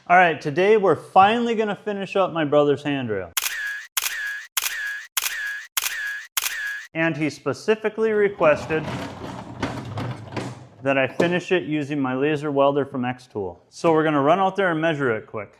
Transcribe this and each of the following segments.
All right, today we're finally gonna finish up my brother's handrail. And he specifically requested that I finish it using my laser welder from xTool. So we're gonna run out there and measure it quick.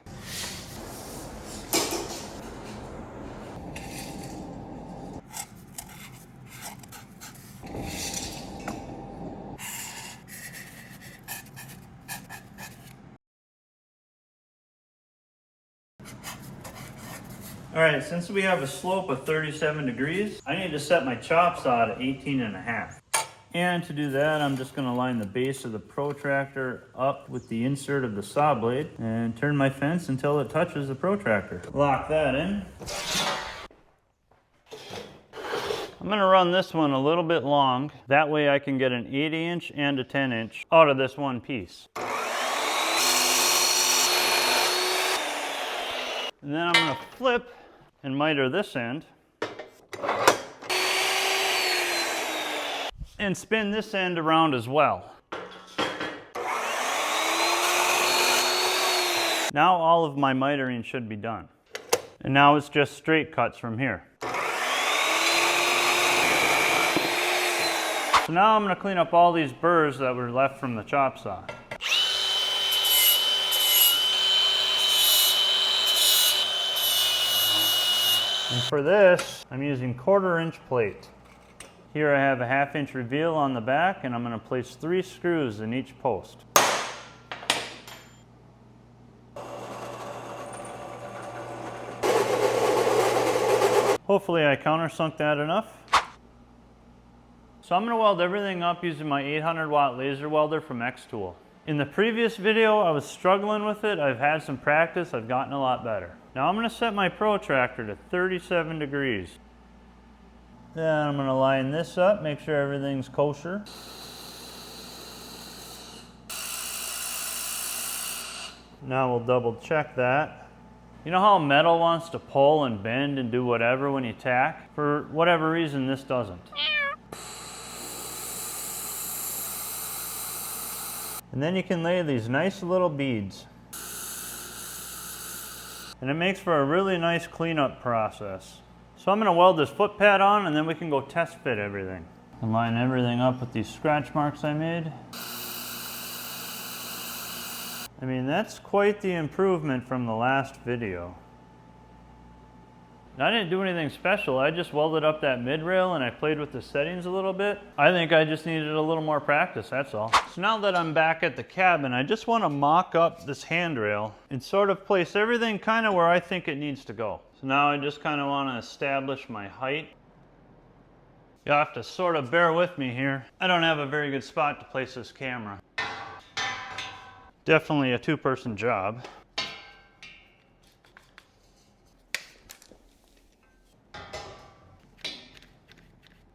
All right, since we have a slope of 37 degrees, I need to set my chop saw to 18.5. And to do that, I'm just gonna line the base of the protractor up with the insert of the saw blade and turn my fence until it touches the protractor. Lock that in. I'm gonna run this one a little bit long. That way I can get an 8" and a 10" out of this one piece. And then I'm gonna flip and miter this end and spin this end around as well. Now all of my mitering should be done. And now it's just straight cuts from here. So now I'm going to clean up all these burrs that were left from the chop saw. And for this, I'm using 1/4" plate. Here I have a 1/2" reveal on the back, and I'm going to place 3 screws in each post. Hopefully I countersunk that enough. So I'm going to weld everything up using my 800-watt laser welder from xTool. In the previous video, I was struggling with it. I've had some practice. I've gotten a lot better. Now I'm going to set my protractor to 37 degrees. Then I'm going to line this up, make sure everything's kosher. Now we'll double check that. You know how metal wants to pull and bend and do whatever when you tack? For whatever reason, this doesn't. And then you can lay these nice little beads. And it makes for a really nice cleanup process. So I'm going to weld this foot pad on and then we can go test fit everything. And line everything up with these scratch marks I made. I mean, that's quite the improvement from the last video. I didn't do anything special. I just welded up that mid rail and I played with the settings a little bit. I think I just needed a little more practice, that's all. So now that I'm back at the cabin, I just want to mock up this handrail and sort of place everything kind of where I think it needs to go. So now I just kind of want to establish my height. You'll have to sort of bear with me here. I don't have a very good spot to place this camera. Definitely a 2-person job.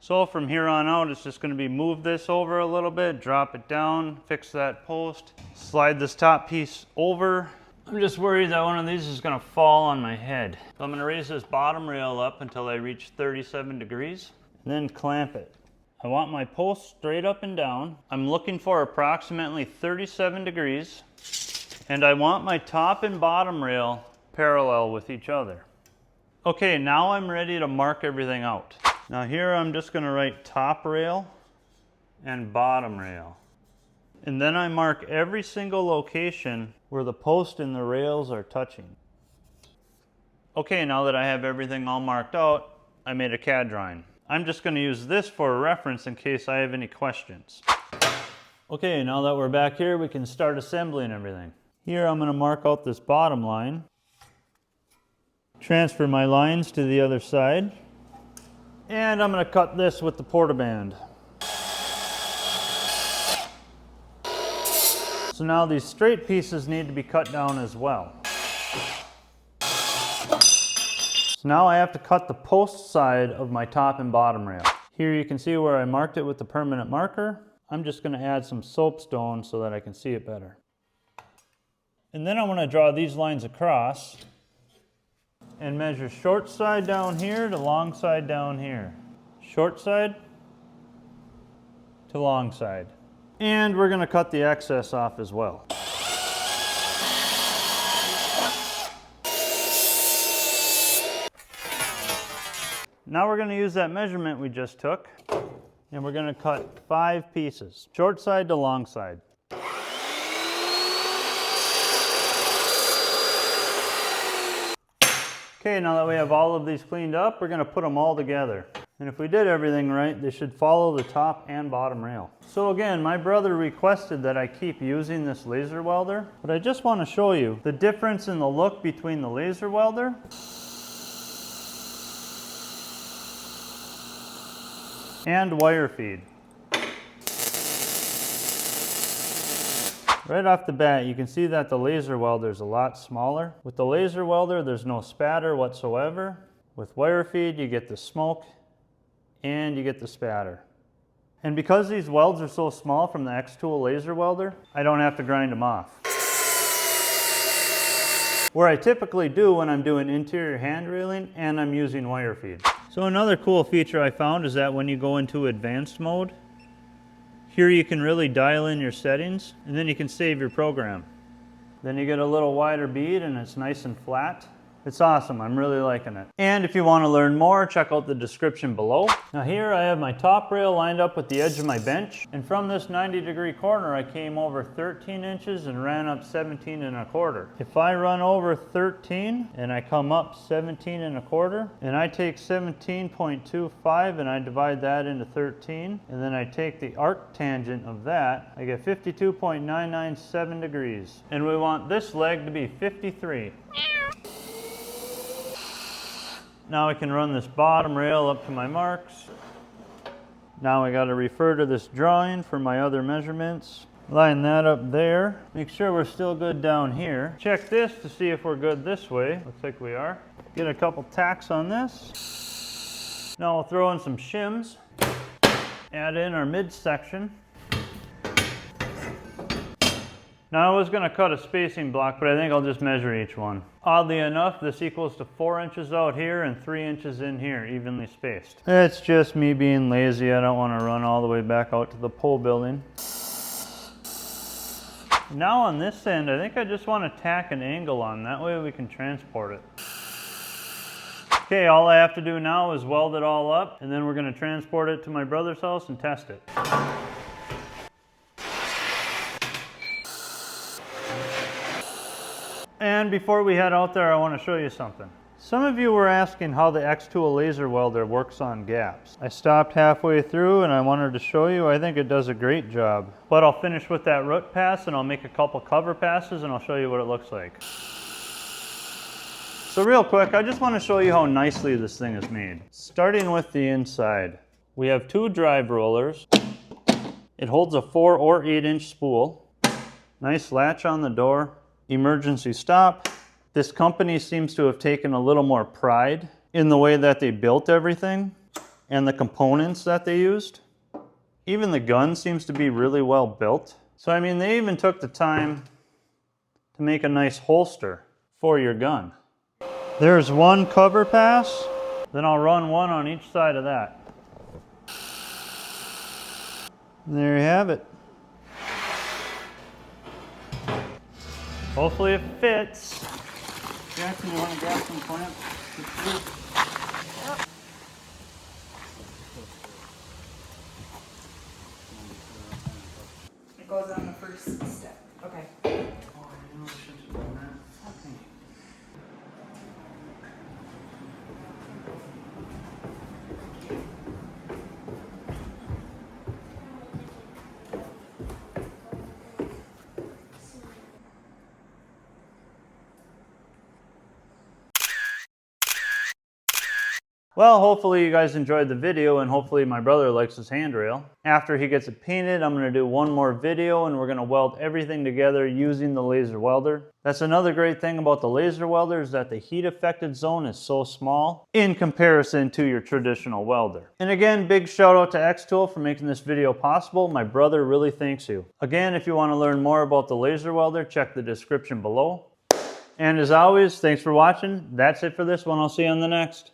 So from here on out, it's just going to be move this over a little bit, drop it down, fix that post, slide this top piece over. I'm just worried that one of these is going to fall on my head. So I'm going to raise this bottom rail up until I reach 37 degrees, and then clamp it. I want my post straight up and down. I'm looking for approximately 37 degrees, and I want my top and bottom rail parallel with each other. Okay, now I'm ready to mark everything out. Now here I'm just going to write top rail and bottom rail. And then I mark every single location where the post and the rails are touching. Okay, now that I have everything all marked out, I made a CAD drawing. I'm just going to use this for a reference in case I have any questions. Okay, now that we're back here, we can start assembling everything. Here I'm going to mark out this bottom line. Transfer my lines to the other side. And I'm going to cut this with the portaband. So now these straight pieces need to be cut down as well. So now I have to cut the post side of my top and bottom rail. Here you can see where I marked it with the permanent marker. I'm just going to add some soapstone so that I can see it better. And then I want to draw these lines across and measure short side down here to long side down here. Short side to long side. And we're going to cut the excess off as well. Now we're going to use that measurement we just took, and we're going to cut 5 pieces, short side to long side. Okay, now that we have all of these cleaned up, we're going to put them all together. And if we did everything right, they should follow the top and bottom rail. So again, my brother requested that I keep using this laser welder, but I just want to show you the difference in the look between the laser welder and wire feed. Right off the bat, you can see that the laser welder is a lot smaller. With the laser welder, there's no spatter whatsoever. With wire feed, you get the smoke and you get the spatter. And because these welds are so small from the xTool laser welder, I don't have to grind them off. Where I typically do when I'm doing interior hand railing and I'm using wire feed. So another cool feature I found is that when you go into advanced mode, here you can really dial in your settings and then you can save your program. Then you get a little wider bead and it's nice and flat. It's awesome, I'm really liking it. And if you want to learn more, check out the description below. Now here I have my top rail lined up with the edge of my bench, and from this 90-degree corner I came over 13 inches and ran up 17 1/4. If I run over 13 and I come up 17 1/4, and I take 17.25 and I divide that into 13, and then I take the arc tangent of that, I get 52.997 degrees. And we want this leg to be 53. Now I can run this bottom rail up to my marks. Now I got to refer to this drawing for my other measurements. Line that up there. Make sure we're still good down here. Check this to see if we're good this way. Looks like we are. Get a couple tacks on this. Now we'll throw in some shims. Add in our midsection. Now I was going to cut a spacing block, but I think I'll just measure each one. Oddly enough, this equals to 4 inches out here and 3 inches in here, evenly spaced. It's just me being lazy. I don't want to run all the way back out to the pole building. Now on this end, I think I just want to tack an angle on. That way we can transport it. Okay, all I have to do now is weld it all up, and then we're going to transport it to my brother's house and test it. And before we head out there, I want to show you something. Some of you were asking how the xTool laser welder works on gaps. I stopped halfway through and I wanted to show you. I think it does a great job. But I'll finish with that root pass and I'll make a couple cover passes and I'll show you what it looks like. So real quick, I just want to show you how nicely this thing is made. Starting with the inside. We have 2 drive rollers. It holds a 4 or 8 inch spool. Nice latch on the door. Emergency stop. This company seems to have taken a little more pride in the way that they built everything and the components that they used. Even the gun seems to be really well built. So I mean, they even took the time to make a nice holster for your gun. There's one cover pass, then I'll run one on each side of that. There you have it. Hopefully it fits. Jackson, you want to grab some clamps? It goes on the first step. Okay. Oh, I know, I should have done that. Okay. Well, hopefully you guys enjoyed the video and hopefully my brother likes his handrail. After he gets it painted, I'm going to do one more video and we're going to weld everything together using the laser welder. That's another great thing about the laser welder is that the heat affected zone is so small in comparison to your traditional welder. And again, big shout out to xTool for making this video possible. My brother really thanks you. Again, if you want to learn more about the laser welder, check the description below. And as always, thanks for watching. That's it for this one. I'll see you on the next.